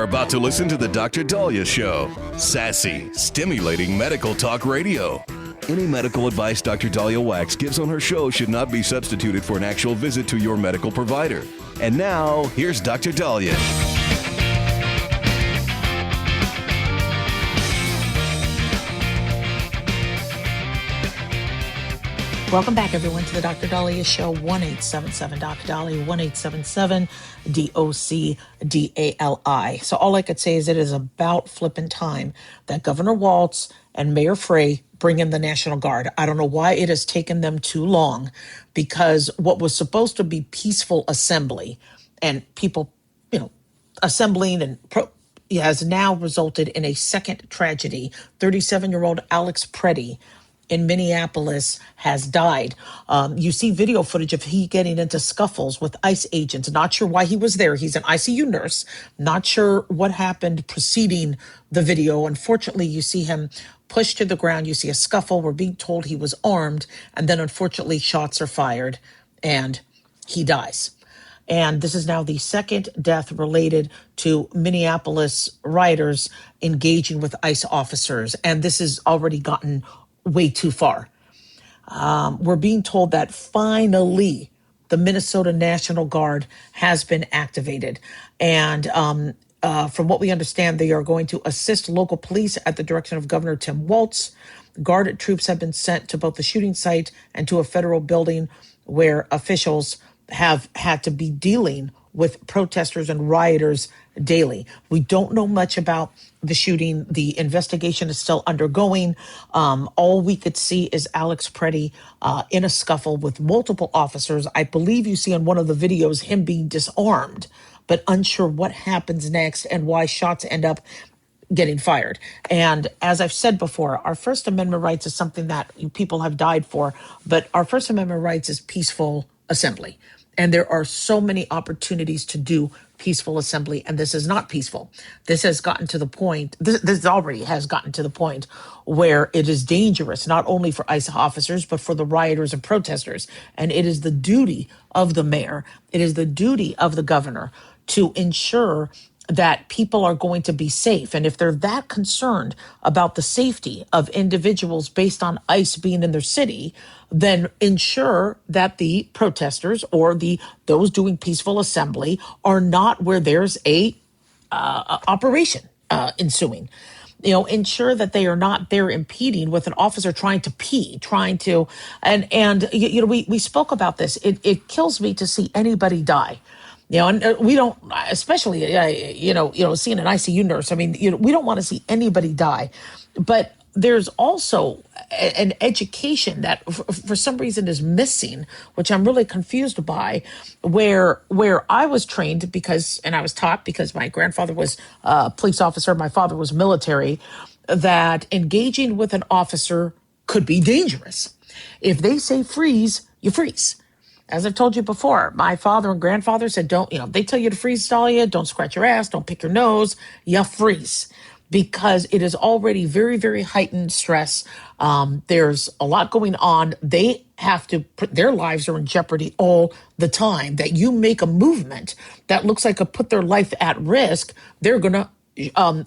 about to listen to the Dr. Dahlia Show. Sassy, stimulating medical talk radio. Any medical advice Dr. Dahlia Wax gives on her show should not be substituted for an actual visit to your medical provider. And now, here's Dr. Dahlia. Welcome back, everyone, to the Dr. Dahlia Show. 1-877-Dr. Dahlia, 1-877-DOC-DALI. So all I could say is it is about flipping time that Governor Walz and Mayor Frey bring in the National Guard. I don't know why it has taken them too long, because what was supposed to be peaceful assembly and people, assembling and has now resulted in a second tragedy. 37-year-old Alex Preddy in Minneapolis has died. You see video footage of he getting into scuffles with ICE agents. Not sure why he was there. He's an ICU nurse. Not sure what happened preceding the video. Unfortunately, you see him pushed to the ground. You see a scuffle. We're being told he was armed. And then unfortunately, shots are fired and he dies. And this is now the second death related to Minneapolis rioters engaging with ICE officers. And this has already gotten way too far. We're being told that finally the Minnesota National Guard has been activated. And from what we understand, they are going to assist local police at the direction of Governor Tim Walz. Guard troops have been sent to both the shooting site and to a federal building where officials have had to be dealing with protesters and rioters daily. We don't know much about the shooting. The investigation is still undergoing. All we could see is Alex Preddy in a scuffle with multiple officers. I believe you see in one of the videos him being disarmed, but unsure what happens next and why shots end up getting fired. And as I've said before, our First Amendment rights is something that people have died for, but our First Amendment rights is peaceful assembly. And there are so many opportunities to do peaceful assembly, and this is not peaceful. This has gotten to the point, this already has gotten to the point where it is dangerous, not only for ICE officers, but for the rioters and protesters. And it is the duty of the mayor, it is the duty of the governor to ensure that people are going to be safe. And if they're that concerned about the safety of individuals based on ICE being in their city, then ensure that the protesters or those doing peaceful assembly are not where there's a operation ensuing. Ensure that they are not there impeding with an officer trying to pee, we spoke about this. It kills me to see anybody die. And we don't, especially, seeing an ICU nurse. I mean, we don't want to see anybody die. But there's also an education that for some reason is missing, which I'm really confused by, where I was trained and I was taught because my grandfather was a police officer, my father was military, that engaging with an officer could be dangerous. If they say freeze, you freeze. As I've told you before, my father and grandfather said, they tell you to freeze, Dahlia, don't scratch your ass, don't pick your nose, you freeze. Because it is already very, very heightened stress. There's a lot going on. They have to their lives are in jeopardy all the time. That you make a movement that looks like it put their life at risk, they're going to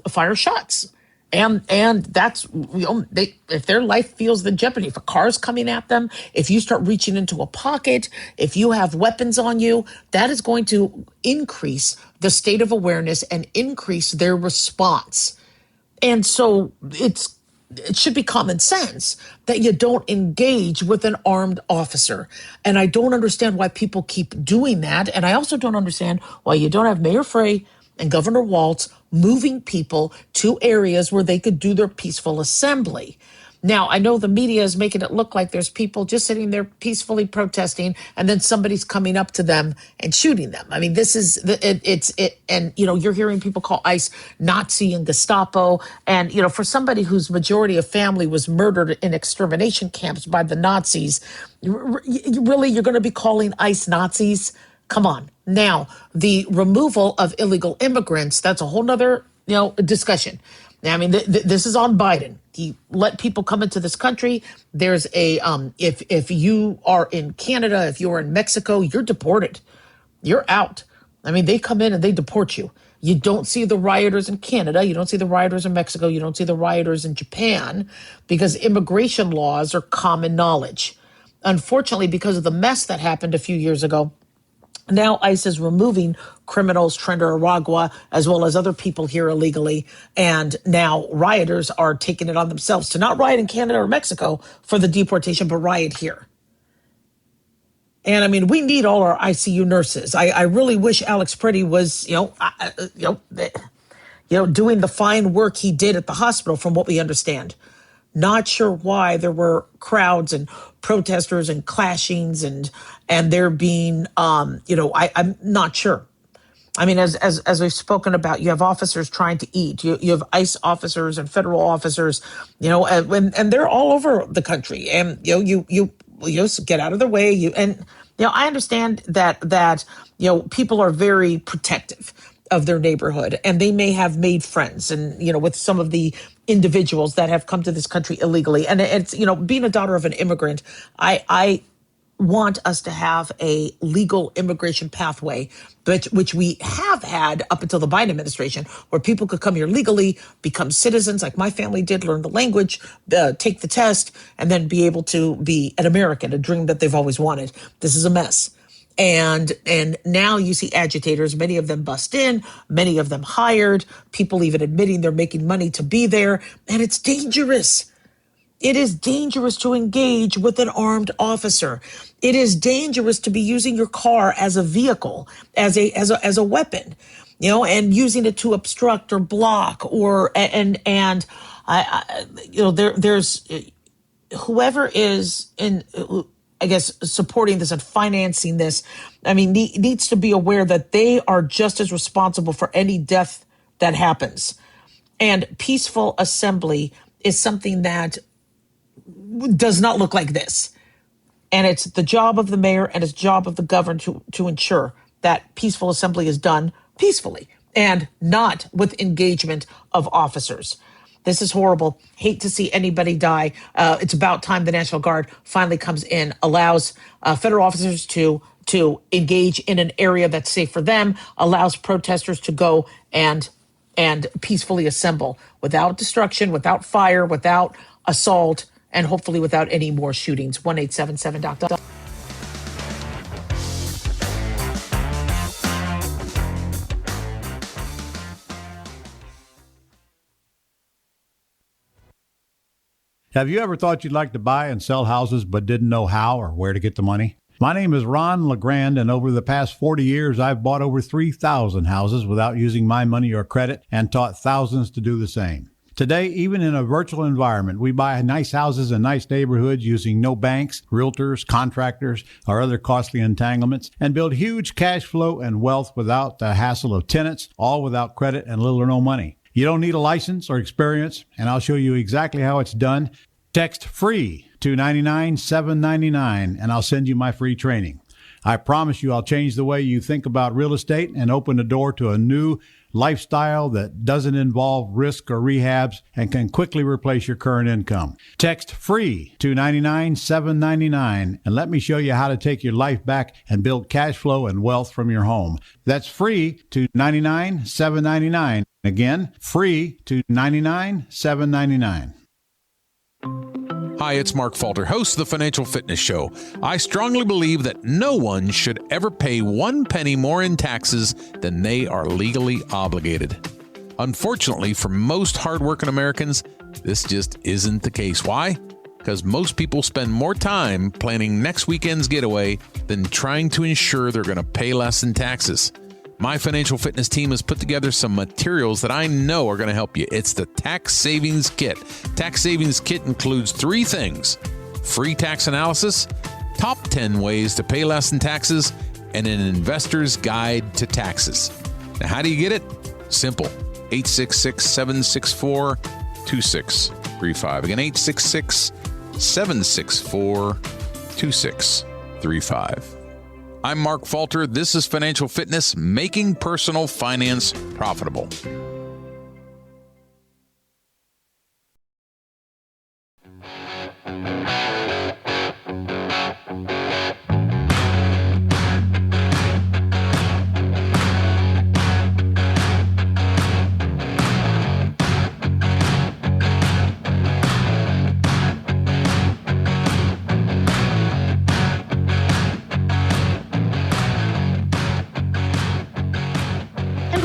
fire shots. And that's, if their life feels the jeopardy, if a car's coming at them, if you start reaching into a pocket, if you have weapons on you, that is going to increase the state of awareness and increase their response. And so it should be common sense that you don't engage with an armed officer. And I don't understand why people keep doing that. And I also don't understand why you don't have Mayor Frey and Governor Walz moving people to areas where they could do their peaceful assembly. Now, I know the media is making it look like there's people just sitting there peacefully protesting and then somebody's coming up to them and shooting them. I mean, this is and you're hearing people call ICE Nazi and Gestapo. And, for somebody whose majority of family was murdered in extermination camps by the Nazis, really, you're going to be calling ICE Nazis? Come on. Now, the removal of illegal immigrants, that's a whole nother, discussion. I mean, this is on Biden. He let people come into this country. There's if you are in Canada, if you are in Mexico, you're deported. You're out. I mean, they come in and they deport you. You don't see the rioters in Canada. You don't see the rioters in Mexico. You don't see the rioters in Japan because immigration laws are common knowledge. Unfortunately, because of the mess that happened a few years ago, now ICE is removing criminals, Trender Aragua, as well as other people here illegally. And now rioters are taking it on themselves to not riot in Canada or Mexico for the deportation, but riot here. And I mean, we need all our ICU nurses. I really wish Alex Pretty was, doing the fine work he did at the hospital, from what we understand. Not sure why there were crowds and protesters and clashings and there being, I'm not sure. I mean, as we've spoken about, you have officers trying to eat. You have ICE officers and federal officers, and they're all over the country. And you just get out of their way. I understand that people are very protective of their neighborhood, and they may have made friends, and with some of the individuals that have come to this country illegally. And it's being a daughter of an immigrant, I want us to have a legal immigration pathway, which we have had up until the Biden administration, where people could come here legally, become citizens like my family did, learn the language, take the test, and then be able to be an American, a dream that they've always wanted. This is a mess. And now you see agitators, many of them bust in, many of them hired, people even admitting they're making money to be there. And it's dangerous. It is dangerous to engage with an armed officer. It is dangerous to be using your car as a vehicle, as a weapon, and using it to obstruct or block there's whoever is in, I guess, supporting this and financing this, I mean, needs to be aware that they are just as responsible for any death that happens. And peaceful assembly is something that does not look like this. And it's the job of the mayor and it's the job of the governor to ensure that peaceful assembly is done peacefully and not with engagement of officers. This is horrible. Hate to see anybody die. It's about time the National Guard finally comes in, allows federal officers to engage in an area that's safe for them, allows protesters to go and peacefully assemble without destruction, without fire, without assault, and hopefully without any more shootings. 1-877-DOC. Have you ever thought you'd like to buy and sell houses but didn't know how or where to get the money? My name is Ron LeGrand, and over the past 40 years, I've bought over 3,000 houses without using my money or credit and taught thousands to do the same. Today, even in a virtual environment, we buy nice houses in nice neighborhoods using no banks, realtors, contractors, or other costly entanglements, and build huge cash flow and wealth without the hassle of tenants, all without credit and little or no money. You don't need a license or experience, and I'll show you exactly how it's done. Text FREE to 99799, and I'll send you my free training. I promise you I'll change the way you think about real estate and open the door to a new lifestyle that doesn't involve risk or rehabs and can quickly replace your current income. Text FREE to 99799 and let me show you how to take your life back and build cash flow and wealth from your home. That's FREE to 99799. Again, FREE to 99799. Hi, it's Mark Falter, host of the Financial Fitness Show. I strongly believe that no one should ever pay 1 penny more in taxes than they are legally obligated. Unfortunately, for most hardworking Americans, this just isn't the case. Why? Because most people spend more time planning next weekend's getaway than trying to ensure they're going to pay less in taxes. My financial fitness team has put together some materials that I know are going to help you. It's the Tax Savings Kit. Tax Savings Kit includes 3 things: free tax analysis, top 10 ways to pay less in taxes, and an investor's guide to taxes. Now, how do you get it? Simple. 866-764-2635. Again, 866-764-2635. I'm Mark Falter. This is Financial Fitness, making personal finance profitable.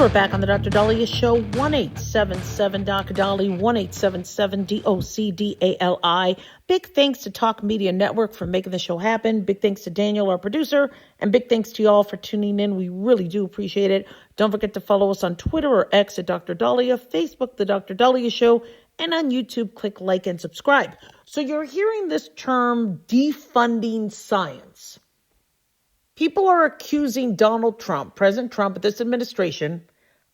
we're back on the Dr. Dahlia Show, 1-877-Dr. 1-877-DOCDALI. Big thanks to Talk Media Network for making the show happen. Big thanks to Daniel, our producer, and big thanks to y'all for tuning in. We really do appreciate it. Don't forget to follow us on Twitter or X at Dr. Dahlia, Facebook, The Dr. Dahlia Show, and on YouTube, click like and subscribe. So you're hearing this term, defunding science. People are accusing Donald Trump, President Trump, this administration,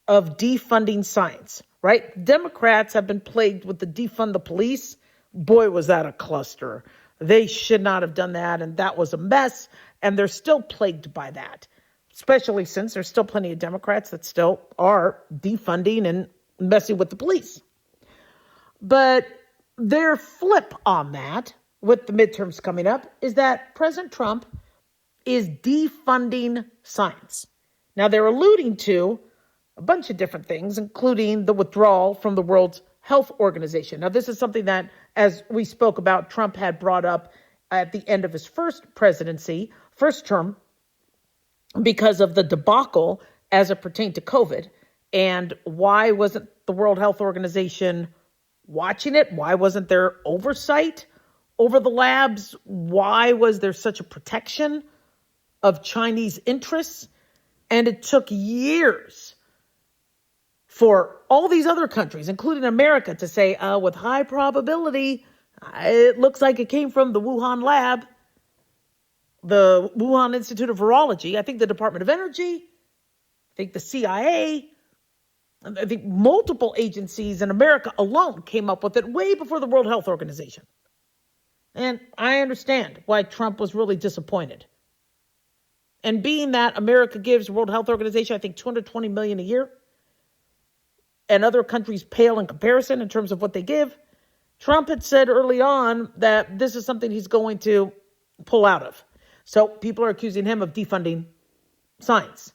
of defunding science, right? Democrats have been plagued with the defund the police. Boy, was that a cluster. They should not have done that, and that was a mess, and they're still plagued by that, especially since there's still plenty of Democrats that still are defunding and messing with the police. But their flip on that, with the midterms coming up, is that President Trump is defunding science. Now, they're alluding to a bunch of different things, including the withdrawal from the World Health Organization. Now, this is something that, as we spoke about, Trump had brought up at the end of his first term, because of the debacle as it pertained to COVID. And why wasn't the World Health Organization watching it? Why wasn't there oversight over the labs? Why was there such a protection of Chinese interests? And it took years for all these other countries, including America, to say, with high probability, it looks like it came from the Wuhan lab, the Wuhan Institute of Virology, I think the Department of Energy, I think the CIA, I think multiple agencies in America alone came up with it way before the World Health Organization. And I understand why Trump was really disappointed. And being that America gives World Health Organization, I think, $220 million a year, and other countries pale in comparison in terms of what they give, Trump had said early on that this is something he's going to pull out of. So people are accusing him of defunding science.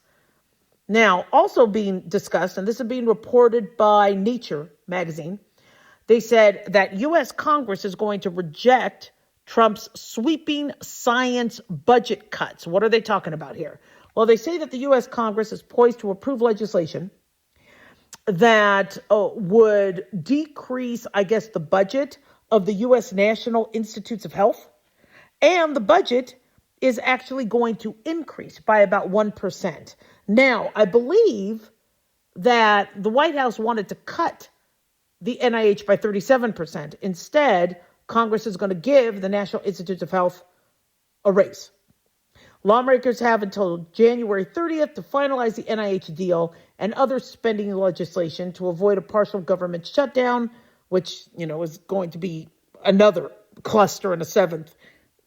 Now, also being discussed, and this is being reported by Nature magazine, they said that U.S. Congress is going to reject Trump's sweeping science budget cuts. What are they talking about here? Well, they say that the U.S. Congress is poised to approve legislation that would decrease, I guess, the budget of the U.S. National Institutes of Health. And the budget is actually going to increase by about 1%. Now, I believe that the White House wanted to cut the NIH by 37%. Instead, Congress is going to give the National Institutes of Health a raise. Lawmakers have until January 30th to finalize the NIH deal and other spending legislation to avoid a partial government shutdown, which, is going to be another cluster in a seventh,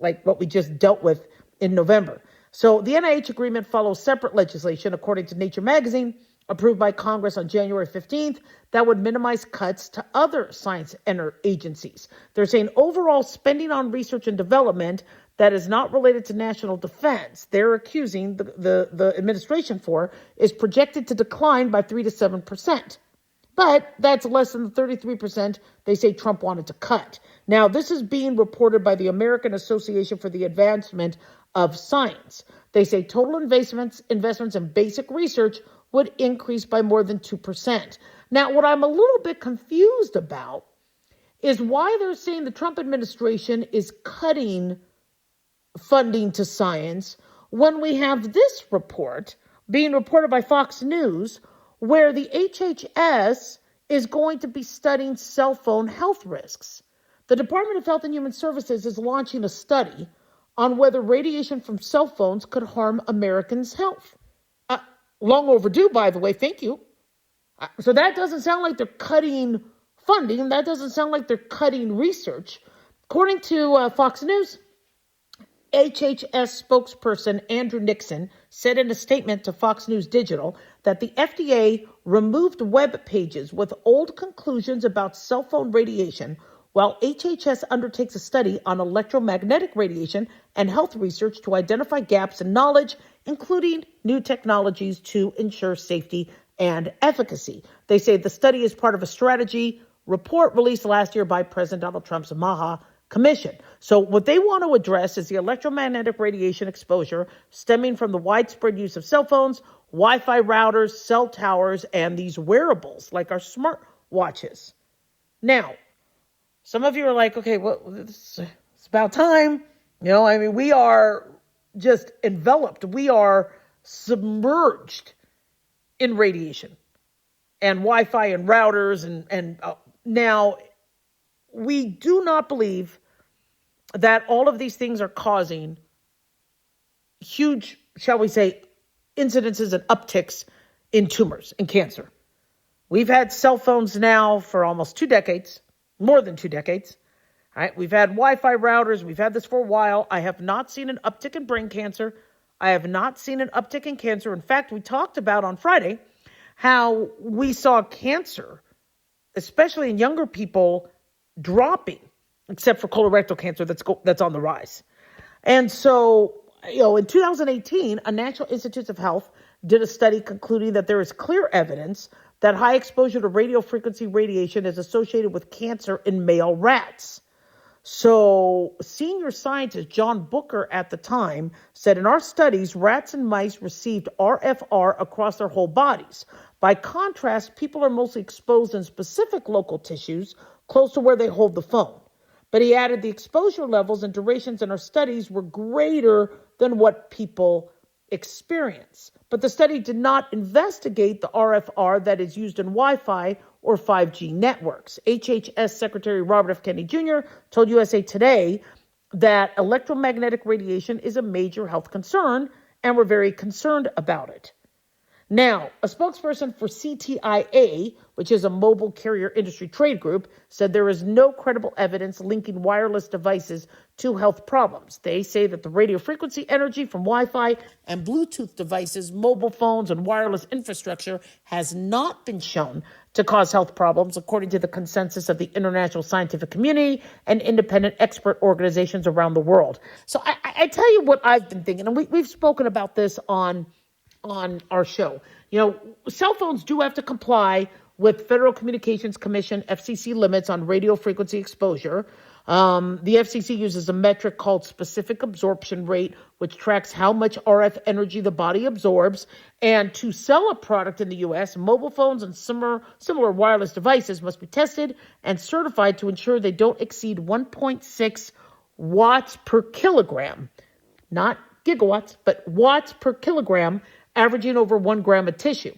like what we just dealt with in November. So the NIH agreement follows separate legislation, according to Nature magazine, approved by Congress on January 15th, that would minimize cuts to other science agencies. They're saying overall spending on research and development that is not related to national defense, they're accusing the administration for, is projected to decline by 3 to 7%. But that's less than the 33% they say Trump wanted to cut. Now, this is being reported by the American Association for the Advancement of Science. They say total investments in basic research would increase by more than 2%. Now, what I'm a little bit confused about is why they're saying the Trump administration is cutting funding to science when we have this report being reported by Fox News, where the HHS is going to be studying cell phone health risks. The Department of Health and Human Services is launching a study on whether radiation from cell phones could harm Americans' health. Long overdue, by the way. Thank you. So that doesn't sound like they're cutting funding. That doesn't sound like they're cutting research. According to Fox News, HHS spokesperson Andrew Nixon said in a statement to Fox News Digital that the FDA removed web pages with old conclusions about cell phone radiation while HHS undertakes a study on electromagnetic radiation and health research to identify gaps in knowledge, including new technologies to ensure safety and efficacy. They say the study is part of a strategy report released last year by President Donald Trump's MAHA Commission. So what they want to address is the electromagnetic radiation exposure stemming from the widespread use of cell phones, Wi-Fi routers, cell towers, and these wearables like our smart watches. Now, some of you are like, okay, well, it's about time. We are just enveloped. We are submerged in radiation and Wi-Fi and routers. And now we do not believe that all of these things are causing huge, shall we say, incidences and upticks in tumors and cancer. We've had cell phones now for almost 2 decades, more than 2 decades. All right, we've had Wi-Fi routers. We've had this for a while. I have not seen an uptick in brain cancer. I have not seen an uptick in cancer. In fact, we talked about on Friday how we saw cancer, especially in younger people, dropping, except for colorectal cancer that's on the rise. And so, in 2018, a National Institutes of Health did a study concluding that there is clear evidence that high exposure to radio frequency radiation is associated with cancer in male rats. So senior scientist John Booker at the time said, in our studies, rats and mice received RFR across their whole bodies. By contrast, people are mostly exposed in specific local tissues close to where they hold the phone. But he added the exposure levels and durations in our studies were greater than what people experience. But the study did not investigate the RFR that is used in Wi-Fi or 5G networks. HHS Secretary Robert F. Kennedy Jr. told USA Today that electromagnetic radiation is a major health concern, and we're very concerned about it. Now, a spokesperson for CTIA, which is a mobile carrier industry trade group, said there is no credible evidence linking wireless devices to health problems. They say that the radio frequency energy from Wi-Fi and Bluetooth devices, mobile phones, and wireless infrastructure has not been shown to cause health problems, according to the consensus of the international scientific community and independent expert organizations around the world. So I tell you what I've been thinking, and we've spoken about this on our show. Cell phones do have to comply with Federal Communications Commission FCC limits on radio frequency exposure. The FCC uses a metric called specific absorption rate, which tracks how much RF energy the body absorbs. And to sell a product in the U.S., mobile phones and similar wireless devices must be tested and certified to ensure they don't exceed 1.6 watts per kilogram, not gigawatts, but watts per kilogram, averaging over 1 gram of tissue.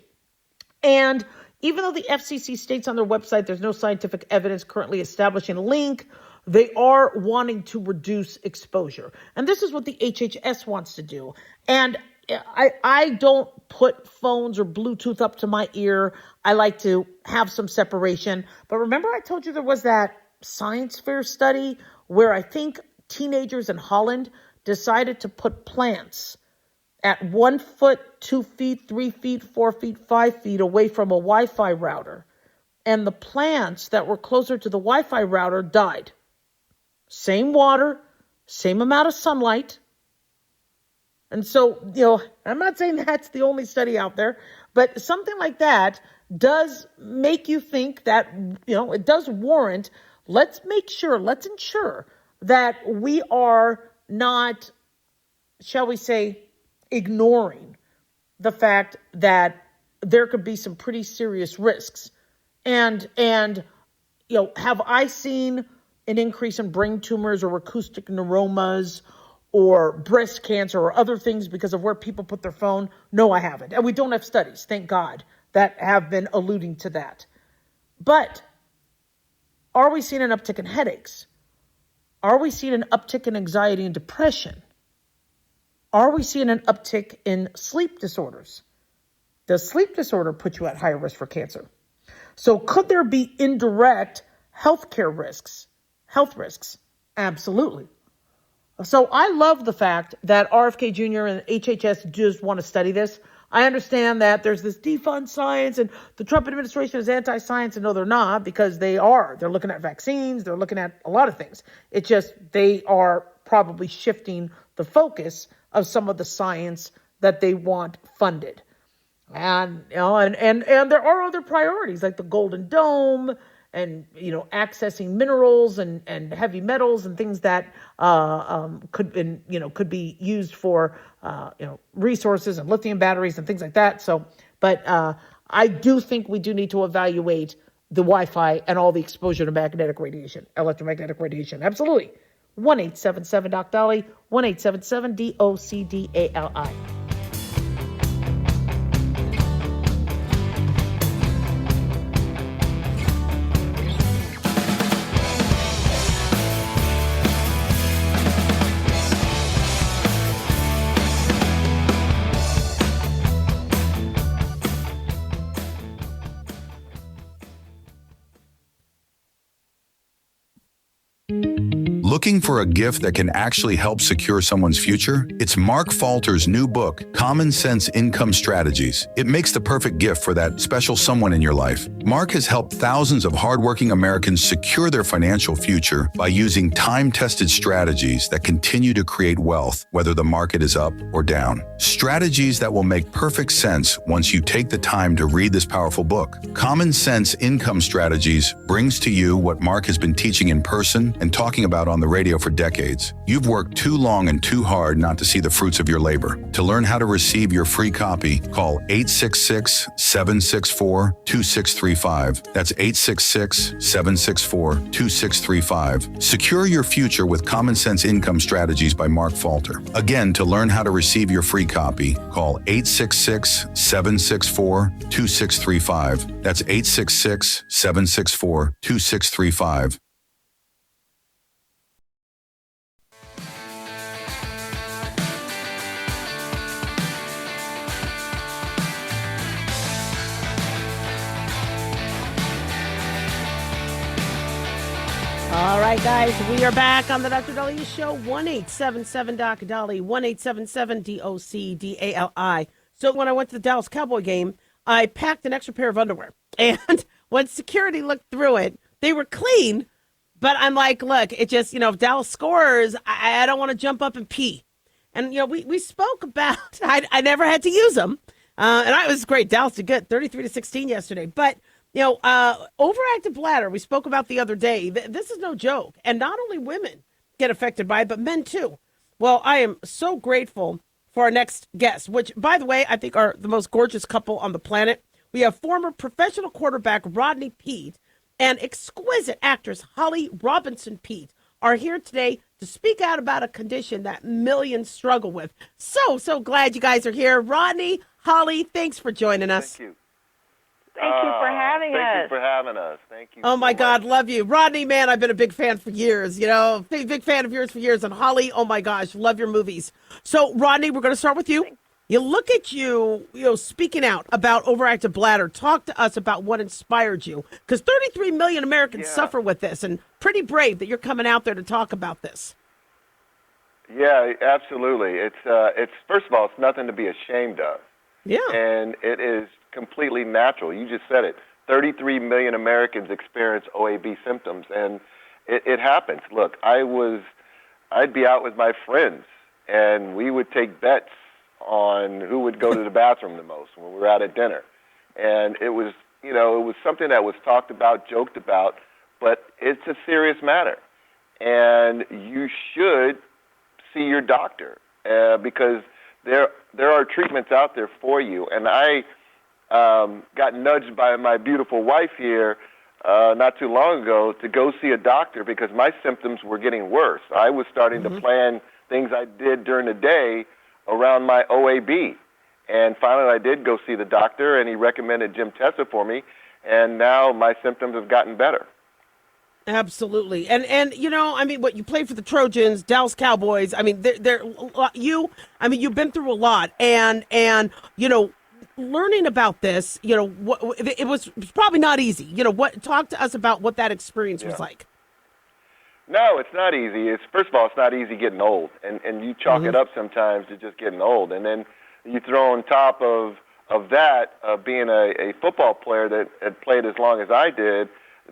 And even though the FCC states on their website there's no scientific evidence currently establishing a link, they are wanting to reduce exposure. And this is what the HHS wants to do. And I don't put phones or Bluetooth up to my ear. I like to have some separation. But remember I told you there was that science fair study where I think teenagers in Holland decided to put plants at 1 foot, 2 feet, 3 feet, 4 feet, 5 feet away from a Wi-Fi router. And the plants that were closer to the Wi-Fi router died. Same water, same amount of sunlight. And so, I'm not saying that's the only study out there, but something like that does make you think that, it does warrant, let's ensure that we are not, shall we say, ignoring the fact that there could be some pretty serious risks. And have I seen an increase in brain tumors or acoustic neuromas or breast cancer or other things because of where people put their phone? No, I haven't. And we don't have studies, thank God, that have been alluding to that. But are we seeing an uptick in headaches? Are we seeing an uptick in anxiety and depression? Are we seeing an uptick in sleep disorders? Does sleep disorder put you at higher risk for cancer? So could there be indirect health risks? Absolutely. So I love the fact that RFK Jr. and HHS just want to study this. I understand that there's this defund science and the Trump administration is anti-science, and no, they're not, because they are. They're looking at vaccines. They're looking at a lot of things. It's just they are probably shifting the focus of some of the science that they want funded. And there are other priorities like the Golden Dome and accessing minerals and heavy metals and things that could be used for resources and lithium batteries and things like that. So, but I do think we do need to evaluate the Wi-Fi and all the exposure to electromagnetic radiation. Absolutely. 1-877-DOC-DOLLY, 1-877-DOCDALI. Looking for a gift that can actually help secure someone's future? It's Mark Falter's new book, Common Sense Income Strategies. It makes the perfect gift for that special someone in your life. Mark has helped thousands of hardworking Americans secure their financial future by using time-tested strategies that continue to create wealth, whether the market is up or down. Strategies that will make perfect sense once you take the time to read this powerful book. Common Sense Income Strategies brings to you what Mark has been teaching in person and talking about on the radio for decades. You've worked too long and too hard not to see the fruits of your labor. To learn how to receive your free copy, call 866-764-2635. That's 866-764-2635. Secure your future with Common Sense Income Strategies by Mark Falter. Again, to learn how to receive your free copy, call 866-764-2635. That's 866-764-2635. All right, guys, we are back on the Dr. Dahlia Show. 1-877-DOC-DOLLY, 1-877-DOCDALI. So when I went to the Dallas Cowboy game, I packed an extra pair of underwear. And when security looked through it, they were clean. But I'm like, look, it just, if Dallas scores, I don't want to jump up and pee. And, we spoke about, I never had to use them. And it was great. Dallas did good, 33-16 yesterday. But overactive bladder, we spoke about the other day. This is no joke. And not only women get affected by it, but men too. Well, I am so grateful for our next guest, which, by the way, I think are the most gorgeous couple on the planet. We have former professional quarterback Rodney Peete and exquisite actress Holly Robinson Peete are here today to speak out about a condition that millions struggle with. So glad you guys are here. Rodney, Holly, thanks for joining us. Thank you. Thank you for having us. Thank you for having us. Thank you. Oh, my God, love you. Rodney, man, I've been a big fan for years, big fan of yours for years. And Holly, oh, my gosh, love your movies. So, Rodney, we're going to start with you. You look at you, speaking out about overactive bladder. Talk to us about what inspired you. Because 33 million Americans suffer with this, and pretty brave that you're coming out there to talk about this. Yeah, absolutely. It's first of all, it's nothing to be ashamed of. Yeah. And it is completely natural. You just said it. 33 million Americans experience OAB symptoms, and it happens. Look, I'd be out with my friends, and we would take bets on who would go to the bathroom the most when we were out at dinner. And it was something that was talked about, joked about, but it's a serious matter. And you should see your doctor because there are treatments out there for you. And I got nudged by my beautiful wife here not too long ago to go see a doctor because my symptoms were getting worse. I was starting to plan things I did during the day around my OAB. And finally I did go see the doctor, and he recommended Jim Tessa for me, and now my symptoms have gotten better. Absolutely. And what you played for the Trojans, Dallas Cowboys. I mean, you've been through a lot, and learning about this, it was probably not easy. Talk to us about what that experience was like. No, it's not easy. First of all, it's not easy getting old, and you chalk it up sometimes to just getting old, and then you throw on top of that being a football player that had played as long as I did.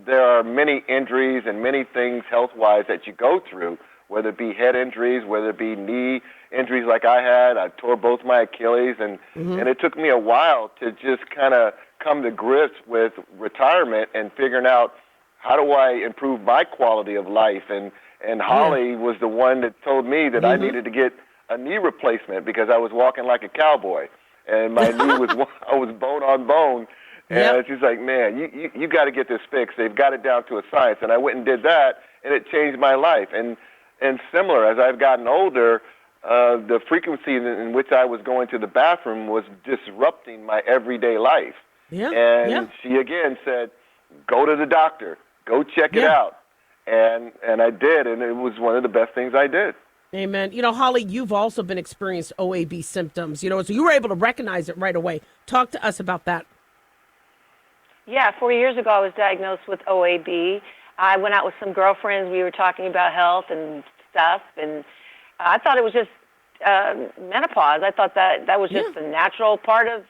There are many injuries and many things health-wise that you go through, whether it be head injuries, whether it be knee injuries like I had. I tore both my Achilles, and it took me a while to just kind of come to grips with retirement and figuring out how do I improve my quality of life? And Holly was the one that told me that I needed to get a knee replacement because I was walking like a cowboy, and my knee I was bone on bone. And she's like, man, you got to get this fixed. They've got it down to a science. And I went and did that, and it changed my life. And similar, as I've gotten older, the frequency in which I was going to the bathroom was disrupting my everyday life. She again said, go to the doctor, go check it out. And I did, and it was one of the best things I did. Amen. You know, Holly, you've also been experienced OAB symptoms, you know, so you were able to recognize it right away. Talk to us about that. Yeah, 4 years ago I was diagnosed with OAB. I went out with some girlfriends. We were talking about health and stuff, and I thought it was just menopause. I thought that was just a natural part of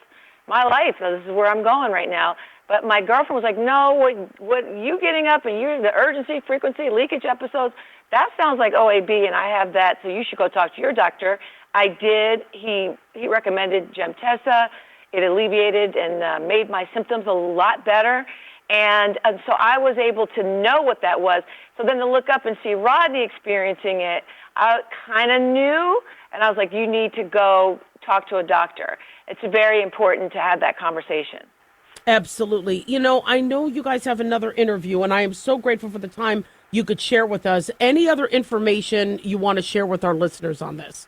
my life. Now, this is where I'm going right now. But my girlfriend was like, no, what you getting up and the urgency, frequency, leakage episodes, that sounds like OAB, and I have that, so you should go talk to your doctor. I did. He recommended Gemtesa. It alleviated and made my symptoms a lot better. And so I was able to know what that was. So then to look up and see Rodney experiencing it, I kind of knew, and I was like, you need to go talk to a doctor. It's very important to have that conversation. Absolutely. You know, I know you guys have another interview, and I am so grateful for the time you could share with us. Any other information you want to share with our listeners on this?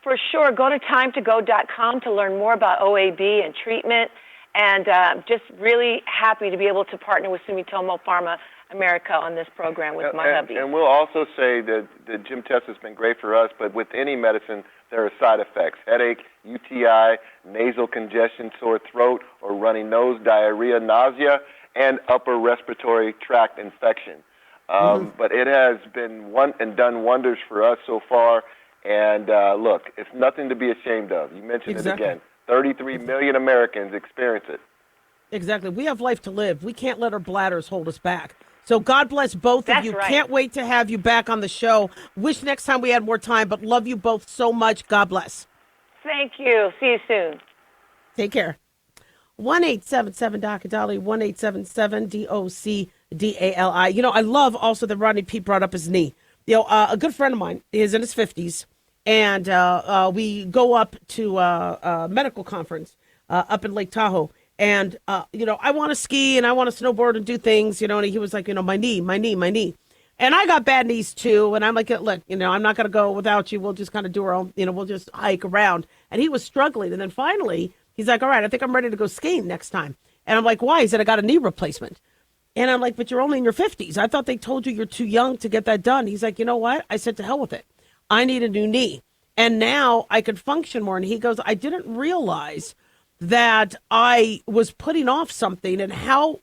For sure. Go to timetogo.com to learn more about OAB and treatment. And just really happy to be able to partner with Sumitomo Pharma America on this program with my hubby. And we'll also say that the Gemtesa has been great for us, but with any medicine, there are side effects: headache, UTI, nasal congestion, sore throat, or runny nose, diarrhea, nausea, and upper respiratory tract infection. But it has been done wonders for us so far. And look, it's nothing to be ashamed of. You mentioned it again. 33 million Americans experience it. Exactly. We have life to live. We can't let our bladders hold us back. So God bless both of you. Right. Can't wait to have you back on the show. Wish next time we had more time, but love you both so much. God bless. Thank you. See you soon. Take care. 1-877-DOC-DALI, 1-877-DOC-DALI. You know, I love also that Rodney Pete brought up his knee. You know, a good friend of mine is in his 50s, and we go up to a medical conference up in Lake Tahoe. And, you know, I want to ski and I want to snowboard and do things, you know, and he was like, you know, my knee. And I got bad knees too. And I'm like, look, you know, I'm not going to go without you. We'll just kind of do our own, you know, we'll just hike around. And he was struggling. And then finally, he's like, all right, I think I'm ready to go skiing next time. And I'm like, why? He said, I got a knee replacement. And I'm like, but you're only in your 50s. I thought they told you you're too young to get that done. He's like, you know what? I said, to hell with it. I need a new knee. And now I could function more. And he goes, I didn't realize that I was putting off something and how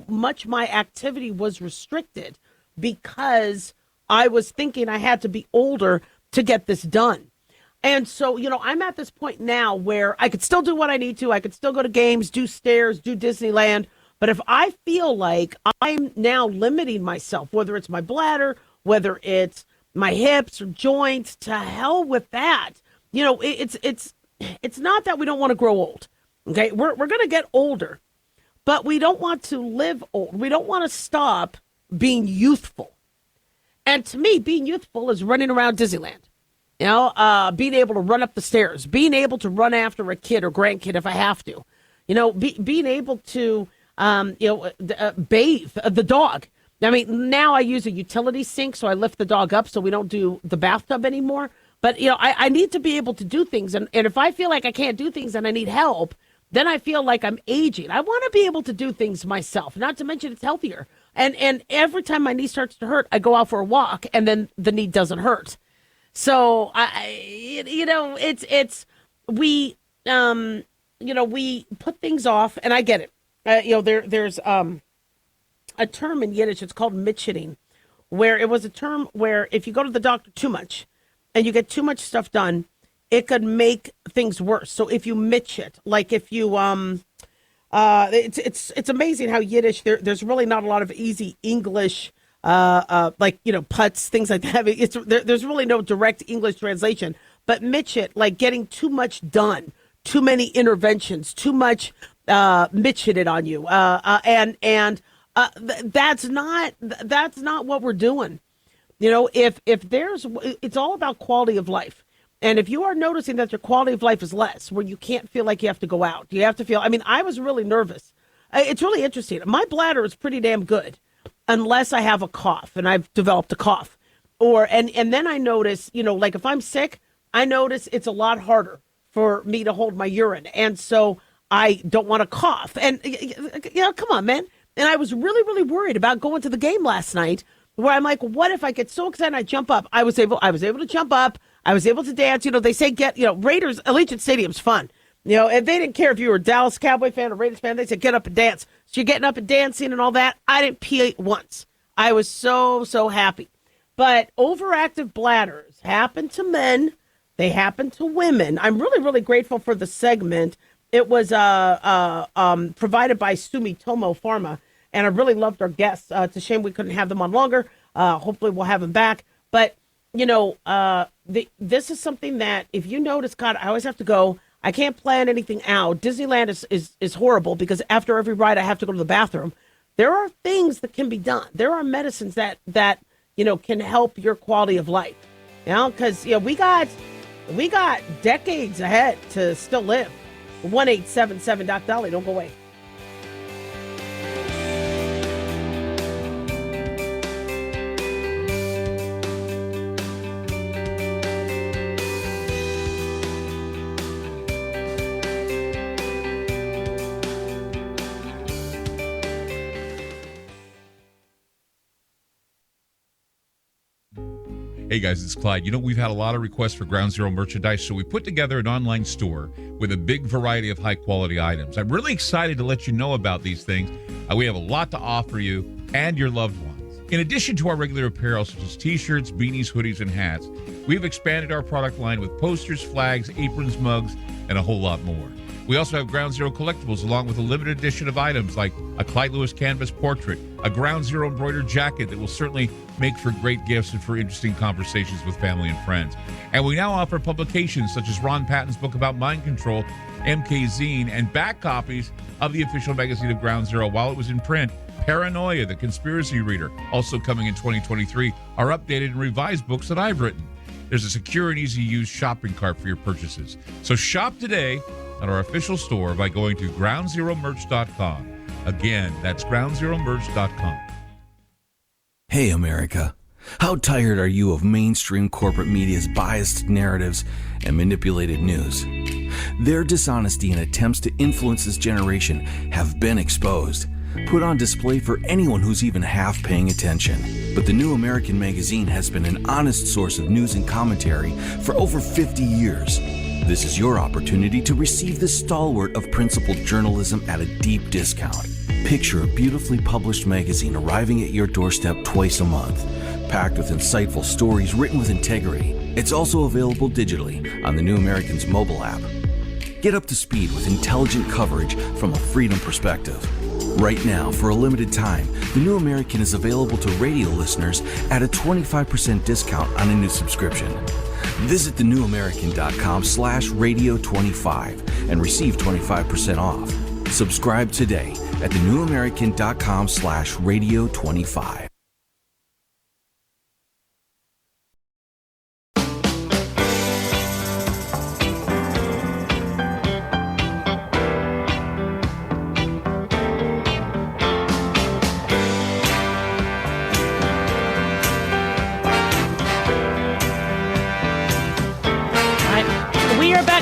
much my activity was restricted because I was thinking I had to be older to get this done. And so, you know, I'm at this point now where I could still do what I need to. I could still go to games, do stairs, do Disneyland. But if I feel like I'm now limiting myself, whether it's my bladder, whether it's my hips or joints, to hell with that. You know, it's not that we don't want to grow old. Okay, we're going to get older, but we don't want to live old. We don't want to stop being youthful. And to me, being youthful is running around Disneyland. You know, being able to run up the stairs, being able to run after a kid or grandkid if I have to. You know, being able to bathe the dog. I mean, now I use a utility sink, so I lift the dog up so we don't do the bathtub anymore. But, you know, I need to be able to do things. And if I feel like I can't do things and I need help, then I feel like I'm aging. I want to be able to do things myself, not to mention it's healthier. And every time my knee starts to hurt, I go out for a walk and then the knee doesn't hurt. So, we put things off, and I get it. There's a term in Yiddish, it's called mitchitting, where it was a term where if you go to the doctor too much and you get too much stuff done, it could make things worse. So if you mitch it, like if you, it's amazing how Yiddish, there's really not a lot of easy English, putts, things like that. There's really no direct English translation, but mitch it, like getting too much done, too many interventions, too much mitch it on you. And That's not what we're doing. If it's all about quality of life. And if you are noticing that your quality of life is less, where you can't feel like you have to go out, you have to feel, I was really nervous. It's really interesting. My bladder is pretty damn good unless I have a cough, and I've developed a cough. And then I notice, like if I'm sick, I notice it's a lot harder for me to hold my urine. And so I don't want to cough. And, come on, man. And I was really, really worried about going to the game last night, where I'm like, what if I get so excited and I jump up? I was able to jump up. I was able to dance. They say Raiders, Allegiant Stadium's fun. And they didn't care if you were a Dallas Cowboy fan or Raiders fan. They said, get up and dance. So you're getting up and dancing and all that. I didn't pee once. I was so, so happy. But overactive bladders happen to men. They happen to women. I'm really, really grateful for the segment. It was provided by Sumitomo Pharma, and I really loved our guests. It's a shame we couldn't have them on longer. Hopefully we'll have them back. But, this is something that if you notice, God, I always have to go. I can't plan anything out. Disneyland is horrible because after every ride I have to go to the bathroom. There are things that can be done. There are medicines that can help your quality of life. Because we got decades ahead to still live. 1-877 Doc Dolly. Don't go away. Hey guys, it's Clyde. We've had a lot of requests for Ground Zero merchandise, so we put together an online store with a big variety of high-quality items. I'm really excited to let you know about these things. We have a lot to offer you and your loved ones. In addition to our regular apparel, such as t-shirts, beanies, hoodies, and hats, we've expanded our product line with posters, flags, aprons, mugs, and a whole lot more. We also have Ground Zero collectibles along with a limited edition of items like a Clyde Lewis canvas portrait, a Ground Zero embroidered jacket that will certainly make for great gifts and for interesting conversations with family and friends. And we now offer publications such as Ron Patton's book about mind control, MK Zine, and back copies of the official magazine of Ground Zero while it was in print. Paranoia, the Conspiracy Reader, also coming in 2023, are updated and revised books that I've written. There's a secure and easy-to-use shopping cart for your purchases. So shop today at our official store by going to groundzeromerch.com. Again, that's groundzeromerch.com. Hey, America. How tired are you of mainstream corporate media's biased narratives and manipulated news? Their dishonesty and attempts to influence this generation have been exposed, put on display for anyone who's even half paying attention. But the New American Magazine has been an honest source of news and commentary for over 50 years. This is your opportunity to receive the stalwart of principled journalism at a deep discount. Picture a beautifully published magazine arriving at your doorstep twice a month, packed with insightful stories written with integrity. It's also available digitally on the New American's mobile app. Get up to speed with intelligent coverage from a freedom perspective. Right now, for a limited time, the New American is available to radio listeners at a 25% discount on a new subscription. Visit thenewamerican.com/radio25 and receive 25% off. Subscribe today at thenewamerican.com/radio25.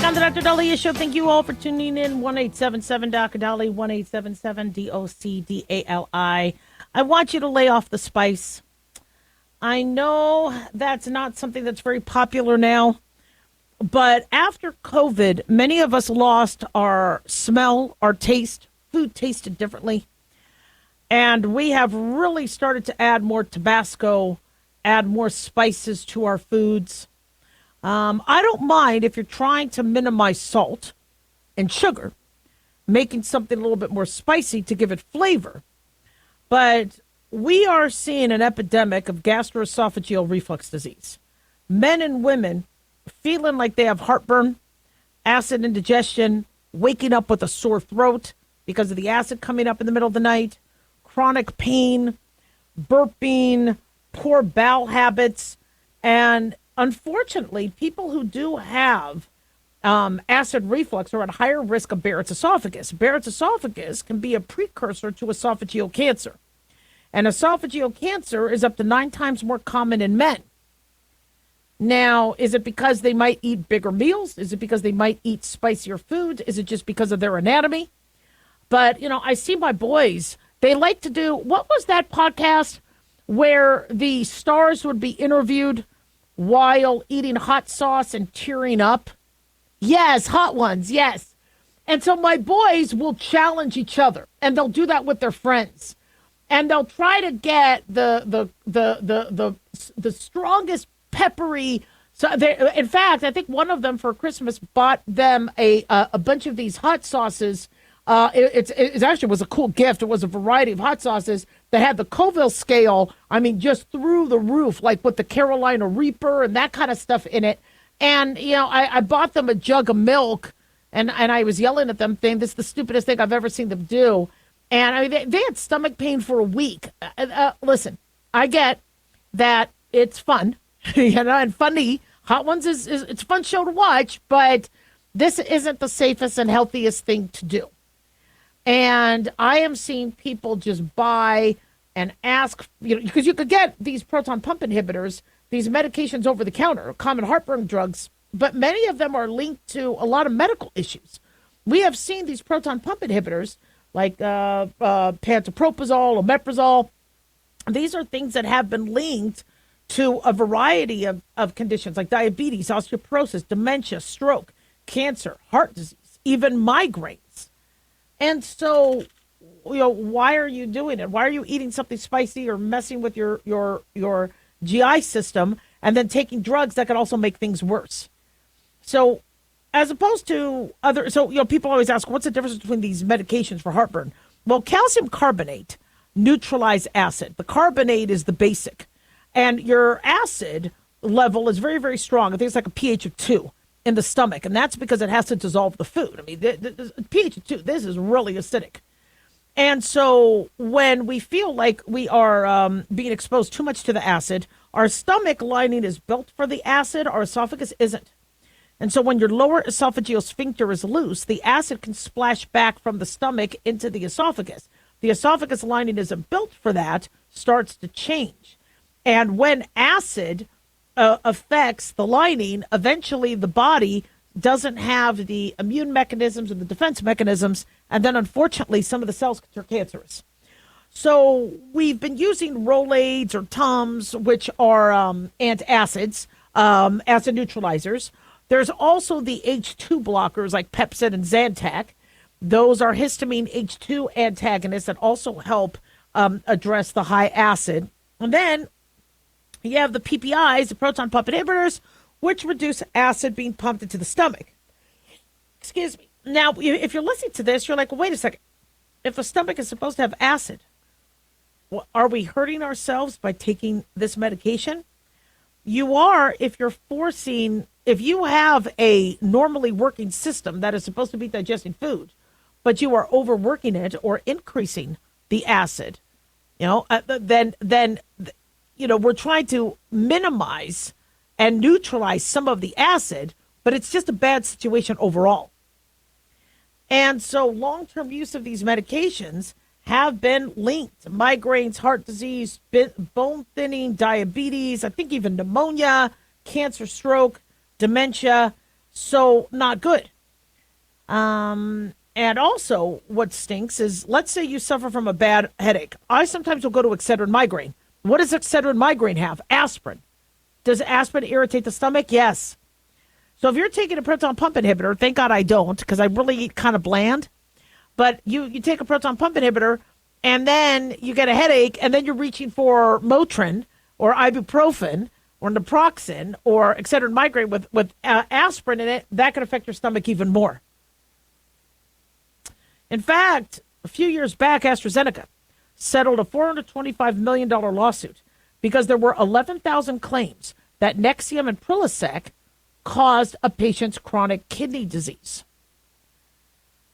On the Dr. Dahlia Show. Thank you all for tuning in. 1-877 Dr. Dolly, 1-877 DOCDALI. I want you to lay off the spice. I know that's not something that's very popular now, but after COVID, many of us lost our smell, our taste. Food tasted differently. And we have really started to add more Tabasco, add more spices to our foods. I don't mind if you're trying to minimize salt and sugar, making something a little bit more spicy to give it flavor. But we are seeing an epidemic of gastroesophageal reflux disease. Men and women feeling like they have heartburn, acid indigestion, waking up with a sore throat because of the acid coming up in the middle of the night, chronic pain, burping, poor bowel habits, and unfortunately, people who do have acid reflux are at higher risk of Barrett's esophagus. Barrett's esophagus can be a precursor to esophageal cancer. And esophageal cancer is up to 9 times more common in men. Now, is it because they might eat bigger meals? Is it because they might eat spicier foods? Is it just because of their anatomy? But, I see my boys, they like to do, what was that podcast where the stars would be interviewed while eating hot sauce and tearing up? Yes, Hot Ones, yes. And so my boys will challenge each other, and they'll do that with their friends. And they'll try to get the strongest peppery. So in fact, I think one of them for Christmas bought them a bunch of these hot sauces. It actually was a cool gift. It was a variety of hot sauces that had the Scoville scale. I mean, just through the roof, like with the Carolina Reaper and that kind of stuff in it. And, I bought them a jug of milk, and I was yelling at them, saying, this is the stupidest thing I've ever seen them do. And, I mean, they had stomach pain for a week. Listen, I get that it's fun, and funny. Hot Ones is it's a fun show to watch, but this isn't the safest and healthiest thing to do. And I am seeing people just buy and ask, because you could get these proton pump inhibitors, these medications over the counter, common heartburn drugs, but many of them are linked to a lot of medical issues. We have seen these proton pump inhibitors like pantoprazole, omeprazole. These are things that have been linked to a variety of conditions like diabetes, osteoporosis, dementia, stroke, cancer, heart disease, even migraines. And so, why are you doing it? Why are you eating something spicy or messing with your GI system and then taking drugs that could also make things worse? So as opposed to people always ask, what's the difference between these medications for heartburn? Well, calcium carbonate neutralizes acid. The carbonate is the basic. And your acid level is very, very strong. I think it's like a pH of 2 in the stomach. And that's because it has to dissolve the food. I mean, the pH of 2, this is really acidic. And so when we feel like we are being exposed too much to the acid, our stomach lining is built for the acid, our esophagus isn't. And so when your lower esophageal sphincter is loose, the acid can splash back from the stomach into the esophagus. The esophagus lining isn't built for that, starts to change. And when acid affects the lining, eventually the body doesn't have the immune mechanisms and the defense mechanisms, and then unfortunately some of the cells are cancerous. So we've been using Rolaids or Tums, which are antacids, acid neutralizers. There's also the H2 blockers like Pepcid and Zantac. Those are histamine H2 antagonists that also help address the high acid. And then you have the PPIs, the proton pump inhibitors, which reduce acid being pumped into the stomach. Excuse me. Now, if you're listening to this, you're like, well, wait a second. If the stomach is supposed to have acid, well, are we hurting ourselves by taking this medication? You are if you have a normally working system that is supposed to be digesting food, but you are overworking it or increasing the acid, then we're trying to minimize and neutralize some of the acid, but it's just a bad situation overall. And so long-term use of these medications have been linked to migraines, heart disease, bone thinning, diabetes, I think even pneumonia, cancer, stroke, dementia. So not good. And also what stinks is, let's say you suffer from a bad headache. I sometimes will go to Excedrin migraine. What does Excedrin migraine have? Aspirin. Does aspirin irritate the stomach? Yes. So if you're taking a proton pump inhibitor, thank God I don't, because I really eat kind of bland. But you take a proton pump inhibitor, and then you get a headache, and then you're reaching for Motrin or ibuprofen or naproxen or Excedrin migraine with aspirin in it, that can affect your stomach even more. In fact, a few years back, AstraZeneca settled a $425 million lawsuit because there were 11,000 claims that Nexium and Prilosec caused a patient's chronic kidney disease.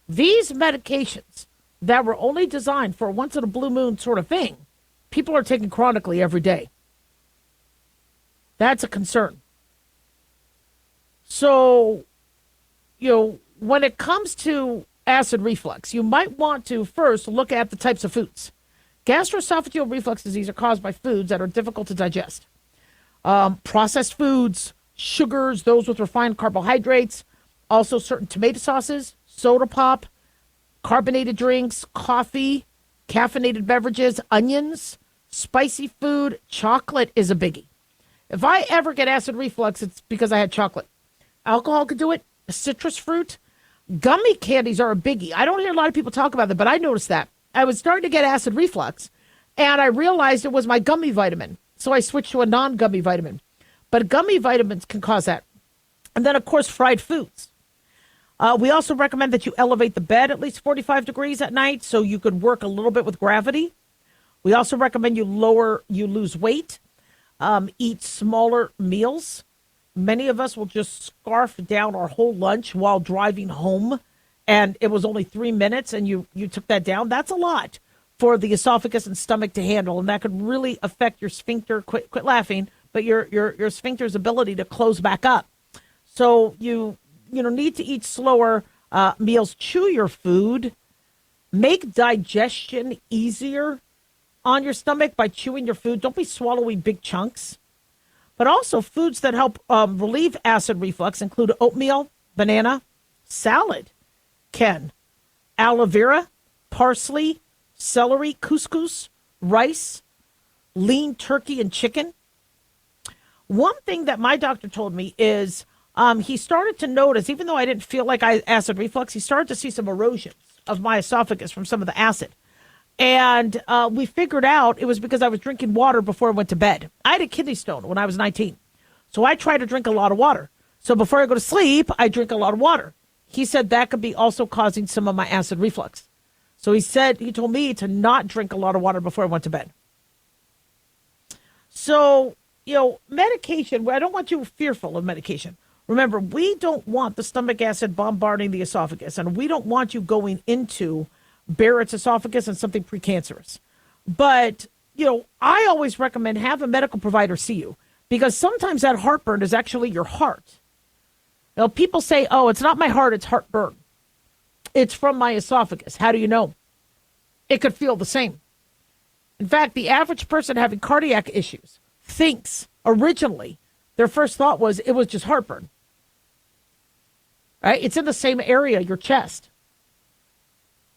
These medications that were only designed for a once in a blue moon sort of thing, people are taking chronically every day. That's a concern. So, when it comes to acid reflux, you might want to first look at the types of foods. Gastroesophageal reflux disease are caused by foods that are difficult to digest. Processed foods, sugars, those with refined carbohydrates, also certain tomato sauces, soda pop, carbonated drinks, coffee, caffeinated beverages, onions, spicy food, chocolate is a biggie. If I ever get acid reflux, it's because I had chocolate. Alcohol could do it, citrus fruit. Gummy candies are a biggie. I don't hear a lot of people talk about them, but I noticed that. I was starting to get acid reflux, and I realized it was my gummy vitamin. So I switched to a non-gummy vitamin. But gummy vitamins can cause that. And then, of course, fried foods. We also recommend that you elevate the bed at least 45 degrees at night so you could work a little bit with gravity. We also recommend you lose weight, eat smaller meals. Many of us will just scarf down our whole lunch while driving home, and it was only 3 minutes, and you took that down. That's a lot for the esophagus and stomach to handle, and that could really affect your sphincter. Quit laughing, but your sphincter's ability to close back up. So you need to eat slower meals. Chew your food. Make digestion easier on your stomach by chewing your food. Don't be swallowing big chunks. But also foods that help relieve acid reflux include oatmeal, banana, salad, aloe vera, parsley, celery, couscous, rice, lean turkey, and chicken. One thing that my doctor told me is he started to notice, even though I didn't feel like I had acid reflux, he started to see some erosions of my esophagus from some of the acid. And we figured out it was because I was drinking water before I went to bed. I had a kidney stone when I was 19. So I try to drink a lot of water. So before I go to sleep, I drink a lot of water. He said that could be also causing some of my acid reflux. So he told me to not drink a lot of water before I went to bed. So, medication, I don't want you fearful of medication. Remember, we don't want the stomach acid bombarding the esophagus, and we don't want you going into Barrett's esophagus and something precancerous. But, I always recommend have a medical provider see you, because sometimes that heartburn is actually your heart. People say, oh, it's not my heart, it's heartburn. It's from my esophagus. How do you know? It could feel the same. In fact, the average person having cardiac issues thinks originally their first thought was it was just heartburn. Right? It's in the same area, your chest.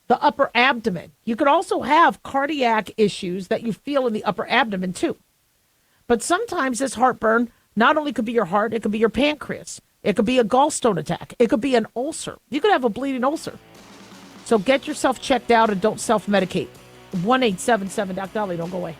The upper abdomen. You could also have cardiac issues that you feel in the upper abdomen too. But sometimes this heartburn not only could be your heart, it could be your pancreas. It could be a gallstone attack. It could be an ulcer. You could have a bleeding ulcer. So get yourself checked out and don't self-medicate. 1-877 Doc Dolly. Don't go away.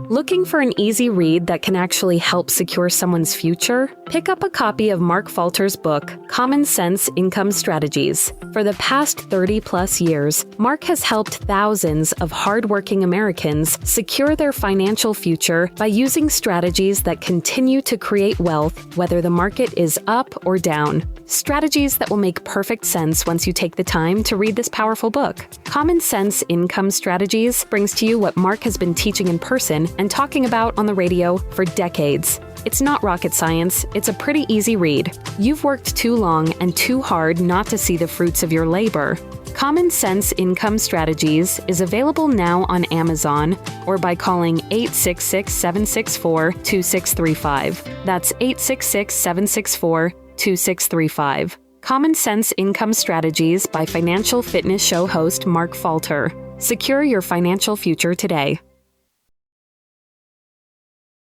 Looking for an easy read that can actually help secure someone's future? Pick up a copy of Mark Falter's book, Common Sense Income Strategies. For the past 30-plus years, Mark has helped thousands of hardworking Americans secure their financial future by using strategies that continue to create wealth, whether the market is up or down. Strategies that will make perfect sense once you take the time to read this powerful book. Common Sense Income Strategies brings to you what Mark has been teaching in person and talking about on the radio for decades. It's not rocket science, it's a pretty easy read. You've worked too long and too hard not to see the fruits of your labor. Common Sense Income Strategies is available now on Amazon or by calling 866-764-2635. That's 866-764-2635. Common Sense Income Strategies by Financial Fitness Show host Mark Falter. Secure your financial future today.